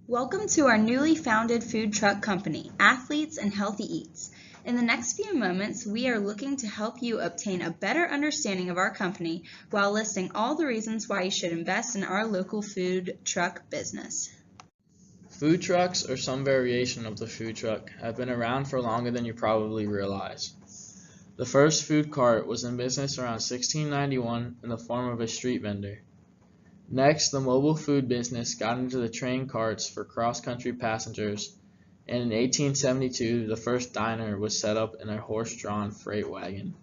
Welcome to our newly founded food truck company, Athletes and Healthy Eats. In the next few moments, we are looking to help you obtain a better understanding of our company while listing all the reasons why you should invest in our local food truck business. Food trucks, or some variation of the food truck, have been around for longer than you probably realize. The first food cart was in business around 1691 in the form of a street vendor. Next, the mobile food business got into the train carts for cross-country passengers, and in 1872 the first diner was set up in a horse-drawn freight wagon.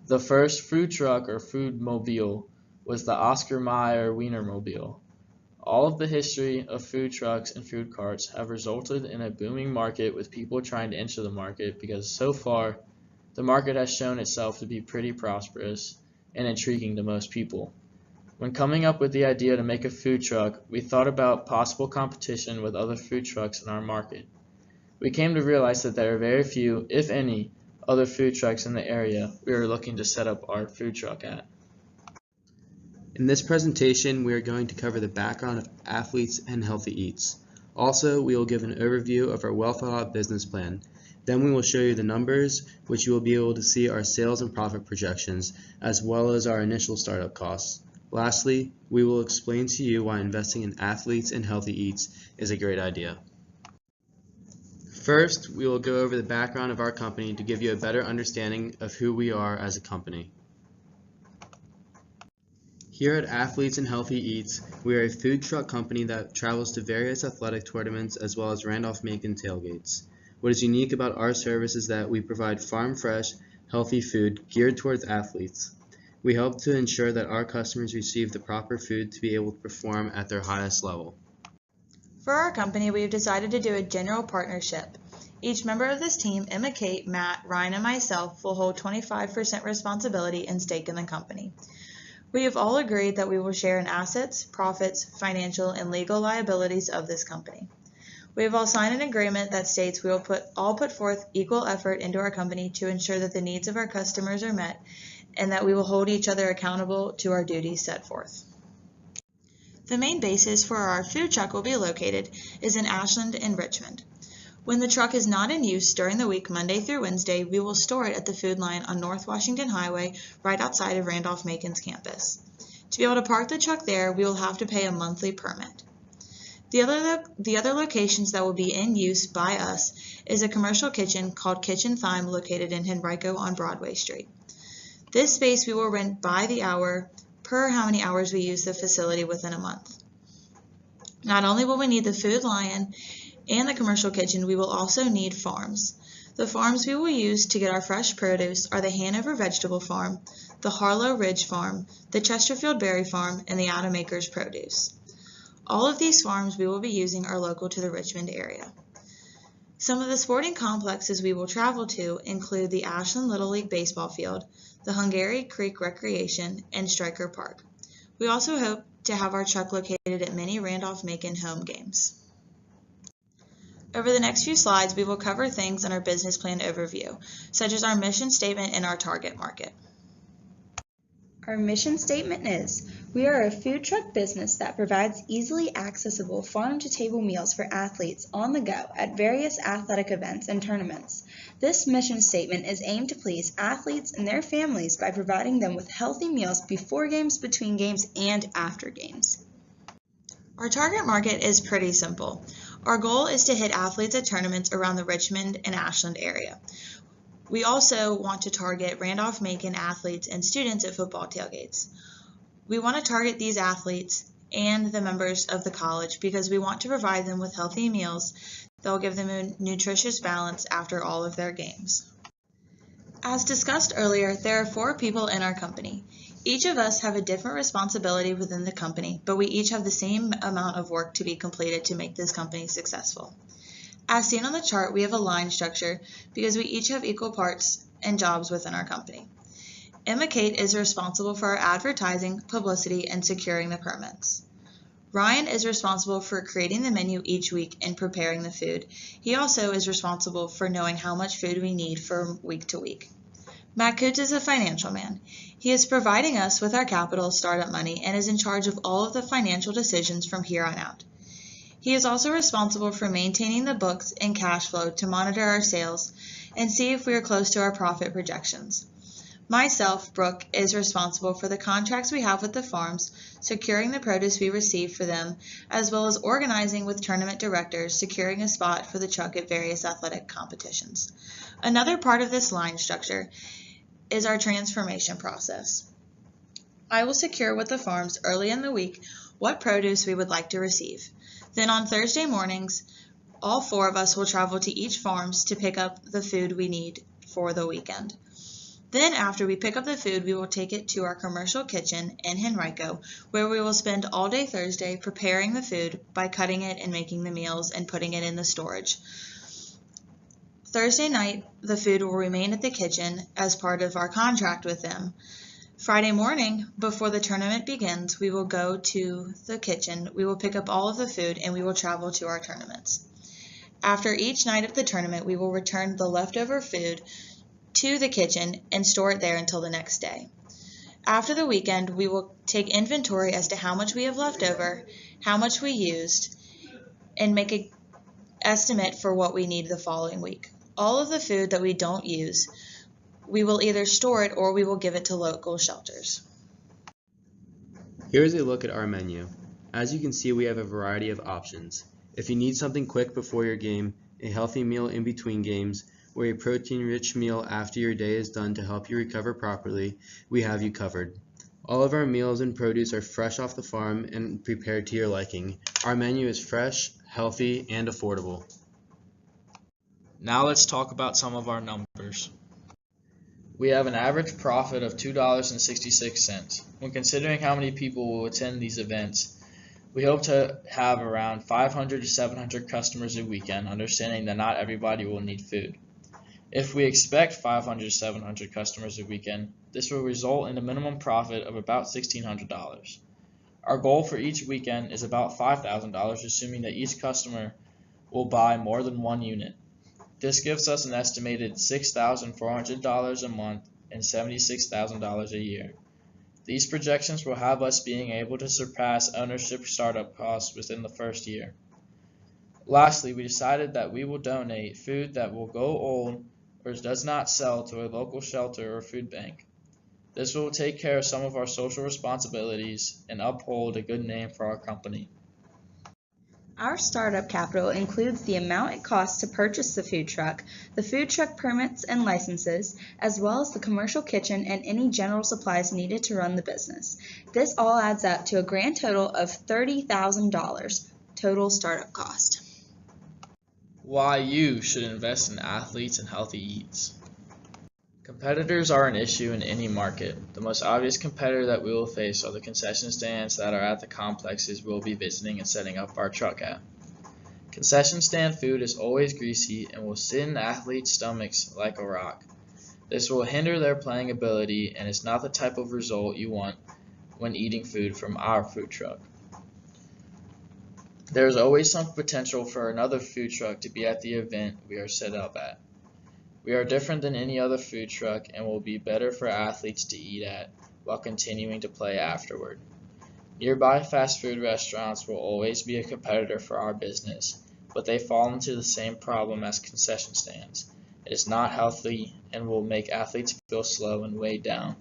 The first food truck or food mobile was the Oscar Mayer Wienermobile. All of the history of food trucks and food carts have resulted in a booming market with people trying to enter the market because so far the market has shown itself to be pretty prosperous and intriguing to most people. When coming up with the idea to make a food truck, we thought about possible competition with other food trucks in our market. We came to realize that there are very few, if any, other food trucks in the area we are looking to set up our food truck at. In this presentation, we are going to cover the background of Athletes and Healthy Eats. Also, we will give an overview of our well-thought-out business plan. Then we will show you the numbers, which you will be able to see our sales and profit projections, as well as our initial startup costs. Lastly, we will explain to you why investing in Athletes and Healthy Eats is a great idea. First, we will go over the background of our company to give you a better understanding of who we are as a company. Here at Athletes and Healthy Eats, we are a food truck company that travels to various athletic tournaments as well as Randolph-Macon tailgates. What is unique about our service is that we provide farm-fresh, healthy food geared towards athletes. We help to ensure that our customers receive the proper food to be able to perform at their highest level. For our company, we have decided to do a general partnership. Each member of this team, Emma, Kate, Matt, Ryan, and myself, will hold 25% responsibility and stake in the company. We have all agreed that we will share in assets, profits, financial, and legal liabilities of this company. We have all signed an agreement that states we will put forth equal effort into our company to ensure that the needs of our customers are met and that we will hold each other accountable to our duties set forth. The main bases for our food truck will be located is in Ashland and Richmond. When the truck is not in use during the week, Monday through Wednesday, we will store it at the food line on North Washington Highway right outside of Randolph-Macon's campus. To be able to park the truck there, we will have to pay a monthly permit. The other locations that will be in use by us is a commercial kitchen called Kitchen Thyme located in Henrico on Broadway Street. This space we will rent by the hour per how many hours we use the facility within a month. Not only will we need the food line and the commercial kitchen, we will also need farms. The farms we will use to get our fresh produce are the Hanover Vegetable Farm, the Harlow Ridge Farm, the Chesterfield Berry Farm, and the Adam Acres Produce. All of these farms we will be using are local to the Richmond area. Some of the sporting complexes we will travel to include the Ashland Little League baseball field, the Hungary Creek Recreation, and Stryker Park. We also hope to have our truck located at many Randolph-Macon home games. Over the next few slides, we will cover things in our business plan overview, such as our mission statement and our target market. Our mission statement is, we are a food truck business that provides easily accessible farm-to-table meals for athletes on the go at various athletic events and tournaments. This mission statement is aimed to please athletes and their families by providing them with healthy meals before games, between games, and after games. Our target market is pretty simple. Our goal is to hit athletes at tournaments around the Richmond and Ashland area. We also want to target Randolph-Macon athletes and students at football tailgates. We want to target these athletes and the members of the college because we want to provide them with healthy meals that will give them a nutritious balance after all of their games. As discussed earlier, there are 4 people in our company. Each of us have a different responsibility within the company, but we each have the same amount of work to be completed to make this company successful. As seen on the chart, we have a line structure because we each have equal parts and jobs within our company. Emma Kate is responsible for our advertising, publicity, and securing the permits. Ryan is responsible for creating the menu each week and preparing the food. He also is responsible for knowing how much food we need from week to week. Matt Coutts is a financial man. He is providing us with our capital startup money and is in charge of all of the financial decisions from here on out. He is also responsible for maintaining the books and cash flow to monitor our sales and see if we are close to our profit projections. Myself, Brooke, is responsible for the contracts we have with the farms, securing the produce we receive for them, as well as organizing with tournament directors, securing a spot for the truck at various athletic competitions. Another part of this line structure is our transformation process. I will secure with the farms early in the week what produce we would like to receive. Then on Thursday mornings, all 4 of us will travel to each farms to pick up the food we need for the weekend. Then after we pick up the food, we will take it to our commercial kitchen in Henrico, where we will spend all day Thursday preparing the food by cutting it and making the meals and putting it in the storage. Thursday night, the food will remain at the kitchen as part of our contract with them. Friday morning, before the tournament begins, we will go to the kitchen, we will pick up all of the food, and we will travel to our tournaments. After each night of the tournament, we will return the leftover food to the kitchen and store it there until the next day. After the weekend, we will take inventory as to how much we have left over, how much we used, and make an estimate for what we need the following week. All of the food that we don't use, we will either store it or we will give it to local shelters. Here is a look at our menu. As you can see, we have a variety of options. If you need something quick before your game, a healthy meal in between games, or a protein-rich meal after your day is done to help you recover properly, we have you covered. All of our meals and produce are fresh off the farm and prepared to your liking. Our menu is fresh, healthy, and affordable. Now let's talk about some of our numbers. We have an average profit of $2.66. When considering how many people will attend these events, we hope to have around 500 to 700 customers a weekend, understanding that not everybody will need food. If we expect 500 to 700 customers a weekend, this will result in a minimum profit of about $1,600. Our goal for each weekend is about $5,000, assuming that each customer will buy more than 1 unit. This gives us an estimated $6,400 a month and $76,000 a year. These projections will have us being able to surpass ownership startup costs within the first year. Lastly, we decided that we will donate food that will go old or does not sell to a local shelter or food bank. This will take care of some of our social responsibilities and uphold a good name for our company. Our startup capital includes the amount it costs to purchase the food truck permits and licenses, as well as the commercial kitchen and any general supplies needed to run the business. This all adds up to a grand total of $30,000 total startup cost. Why you should invest in athletes and healthy eats. Competitors are an issue in any market. The most obvious competitor that we will face are the concession stands that are at the complexes we'll be visiting and setting up our truck at. Concession stand food is always greasy and will sit in athletes' stomachs like a rock. This will hinder their playing ability and is not the type of result you want when eating food from our food truck. There is always some potential for another food truck to be at the event we are set up at. We are different than any other food truck and will be better for athletes to eat at while continuing to play afterward. Nearby fast food restaurants will always be a competitor for our business, but they fall into the same problem as concession stands. It is not healthy and will make athletes feel slow and weighed down.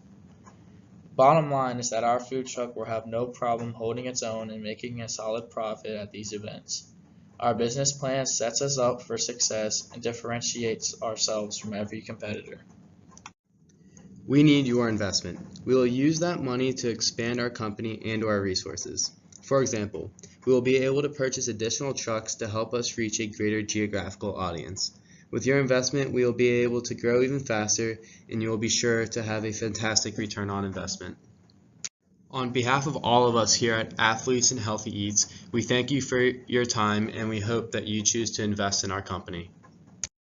Bottom line is that our food truck will have no problem holding its own and making a solid profit at these events. Our business plan sets us up for success and differentiates ourselves from every competitor. We need your investment. We will use that money to expand our company and our resources. For example, we will be able to purchase additional trucks to help us reach a greater geographical audience. With your investment, we will be able to grow even faster, and you will be sure to have a fantastic return on investment. On behalf of all of us here at Athletes and Healthy Eats, we thank you for your time and we hope that you choose to invest in our company.